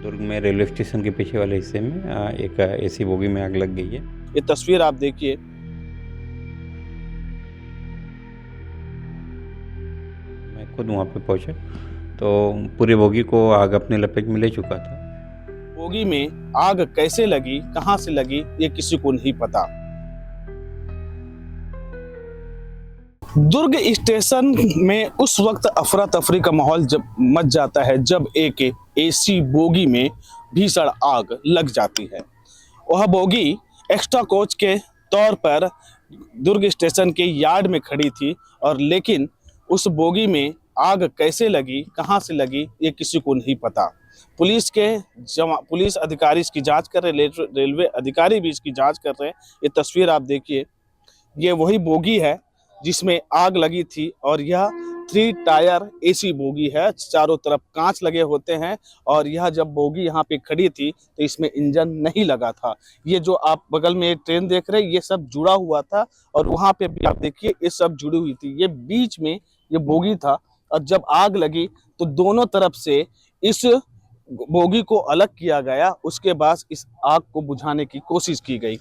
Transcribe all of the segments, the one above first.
दुर्ग में railway station के पीछे वाले हिस्से में एक एसी बोगी में आग लग गई है। ये तस्वीर आप देखिए। मैं खुद वहाँ पे पहुँचा तो पूरी बोगी को आग अपने लपेट में ले चुका था। बोगी में आग कैसे लगी, कहां से लगी, ये किसी को नहीं पता। दुर्ग स्टेशन में उस वक्त अफरा तफरी का माहौल जब मच जाता है जब एक एसी बोगी में भीषण आग लग जाती है। वह बोगी एक्स्ट्रा कोच के तौर पर दुर्ग स्टेशन के यार्ड में खड़ी थी और लेकिन उस बोगी में आग कैसे लगी, कहां से लगी, ये किसी को नहीं पता। पुलिस अधिकारी इसकी जांच कर रहे, रेलवे अधिकारी भी इसकी जांच कर रहे हैं। ये तस्वीर आप देखिए, ये वही बोगी है जिसमें आग लगी थी और यह 3 टायर एसी बोगी है। चारों तरफ कांच लगे होते हैं और यह जब बोगी यहाँ पे खड़ी थी तो इसमें इंजन नहीं लगा था। ये जो आप बगल में ट्रेन देख रहे हैं, ये सब जुड़ा हुआ था और वहाँ पे भी आप देखिए ये सब जुड़ी हुई थी। ये बीच में ये बोगी था और जब आग लगी तो दोनों तरफ से इस बोगी को अलग किया गया। उसके बाद इस आग को बुझाने की कोशिश की गई।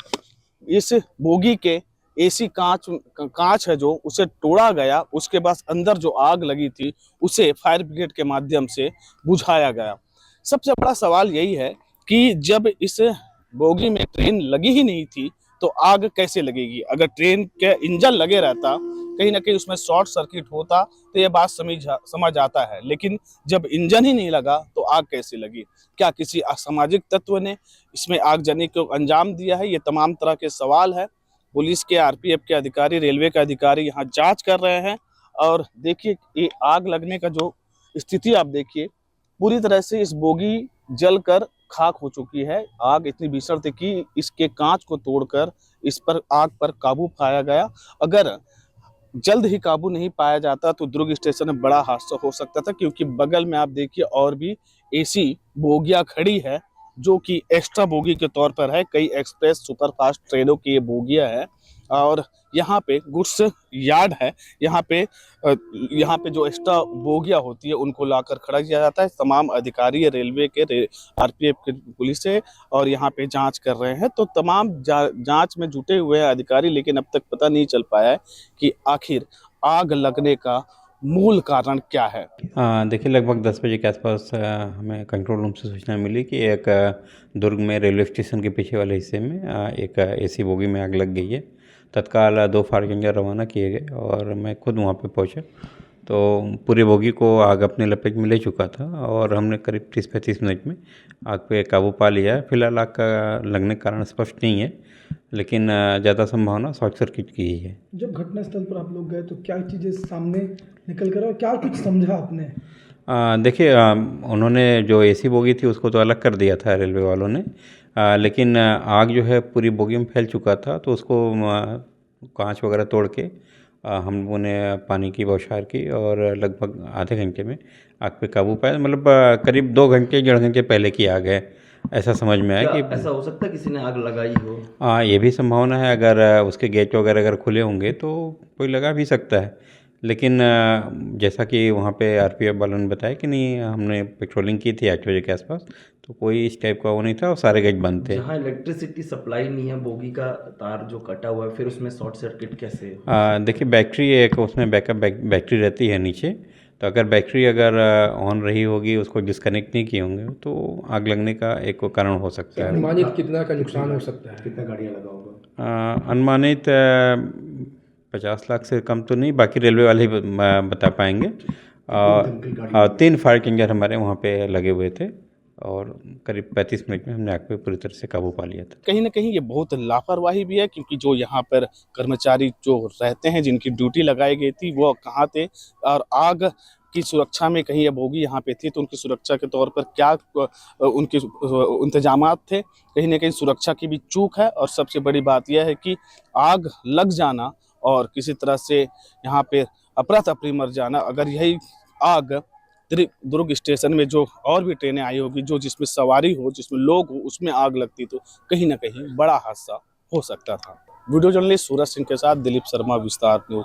इस बोगी के एसी कांच है जो उसे तोड़ा गया। उसके बाद अंदर जो आग लगी थी उसे फायर ब्रिगेड के माध्यम से बुझाया गया। सबसे बड़ा सवाल यही है कि जब इस बोगी में ट्रेन लगी ही नहीं थी तो आग कैसे लगेगी। अगर ट्रेन के इंजन लगे रहता, कहीं ना कहीं उसमें शॉर्ट सर्किट होता तो ये बात समझ आता है, लेकिन जब इंजन ही नहीं लगा तो आग कैसे लगी। क्या किसी असामाजिक तत्व ने इसमें आगजनी को अंजाम दिया है? ये तमाम तरह के सवाल है। पुलिस के, आरपीएफ के अधिकारी, रेलवे के अधिकारी यहाँ जांच कर रहे हैं और देखिए ये आग लगने का जो स्थिति आप देखिए, पूरी तरह से इस बोगी जलकर खाक हो चुकी है। आग इतनी भीषण थी कि इसके कांच को तोड़कर इस पर आग पर काबू पाया गया। अगर जल्द ही काबू नहीं पाया जाता तो दुर्ग स्टेशन में बड़ा हादसा हो सकता था, क्योंकि बगल में आप देखिए और भी एसी बोगियां खड़ी है जो कि एक्स्ट्रा बोगी के तौर पर है। कई एक्सप्रेस सुपरफास्ट ट्रेनों की ये बोगियां है और यहाँ पे गुड्स यार्ड है। यहाँ पे जो एक्स्ट्रा बोगियां होती है उनको लाकर खड़ा किया जाता है। तमाम अधिकारी रेलवे के, आरपीएफ के, पुलिस से और यहाँ पे जांच कर रहे हैं। तो तमाम जांच में जुटे हुए हैं अधिकारी, लेकिन अब तक पता नहीं चल पाया है कि आखिर आग लगने का मूल कारण क्या है। देखिए लगभग 10 बजे के आसपास हमें कंट्रोल रूम से सूचना मिली कि एक दुर्ग में रेलवे स्टेशन के पीछे वाले हिस्से में एक एसी बोगी में आग लग गई है। तत्काल 2 फायर इंजन रवाना किए गए और मैं खुद वहाँ पे पहुँचा तो पूरी बोगी को आग अपने लपेट में ले चुका था और हमने करीब 30-35 मिनट में आग पे काबू पा लिया है। फिलहाल आग का लगने का कारण स्पष्ट नहीं है, लेकिन ज़्यादा संभावना शॉर्ट सर्किट की ही है। जब घटनास्थल पर आप लोग गए तो क्या चीज़ें सामने निकल कर और क्या कुछ समझा आपने? देखिए उन्होंने जो एसी बोगी थी उसको तो अलग कर दिया था रेलवे वालों ने, लेकिन आग जो है पूरी बोगी में फैल चुका था तो उसको कांच वगैरह तोड़ के हम लोगों ने पानी की बौछार की और लगभग आधे घंटे में आग पे काबू पाया। मतलब करीब 2 घंटे 1.5 घंटे पहले की आग है, ऐसा समझ में आया। कि ऐसा हो सकता है किसी ने आग लगाई हो? ये भी संभावना है। अगर उसके गेट वगैरह अगर खुले होंगे तो कोई लगा भी सकता है, लेकिन जैसा कि वहाँ पे आरपीएफ वालों ने बताया कि नहीं, हमने पेट्रोलिंग की थी 8 बजे के आसपास तो कोई इस टाइप का वो नहीं था और सारे गेट बंद थे। जहाँ इलेक्ट्रिसिटी सप्लाई नहीं है, बोगी का तार जो कटा हुआ है, फिर उसमें शॉर्ट सर्किट कैसे? देखिए बैटरी एक उसमें बैकअप बैटरी रहती है नीचे, तो अगर बैटरी ऑन रही होगी, उसको डिस्कनेक्ट नहीं किए होंगे तो आग लगने का एक कारण हो सकता है। अनुमानित कितना का नुकसान हो सकता है? कितना गाड़ियाँ लगा होगा? अनुमानित 50 लाख से कम तो नहीं, बाकी रेलवे वाले ही बता पाएंगे। 3 फायर इंजन हमारे वहाँ पे लगे हुए थे और करीब 35 मिनट में हमने आग पे पूरी तरह से काबू पा लिया था। कहीं ना कहीं ये बहुत लापरवाही भी है, क्योंकि जो यहाँ पर कर्मचारी जो रहते हैं, जिनकी ड्यूटी लगाई गई थी, वो कहाँ थे और आग की सुरक्षा में कहीं ये बोगी यहाँ पे थी तो उनकी सुरक्षा के तौर पर क्या उनके इंतजामात थे। कहीं ना कहीं सुरक्षा की भी चूक है और सबसे बड़ी बात यह है कि आग लग जाना और किसी तरह से यहाँ पे अफरा तफरी मर जाना। अगर यही आग दुर्ग स्टेशन में जो और भी ट्रेनें आई होगी, जो जिसमें सवारी हो, जिसमें लोग हो, उसमें आग लगती तो कहीं ना कहीं बड़ा हादसा हो सकता था। वीडियो जर्नलिस्ट सूरज सिंह के साथ दिलीप शर्मा, विस्तार न्यूज।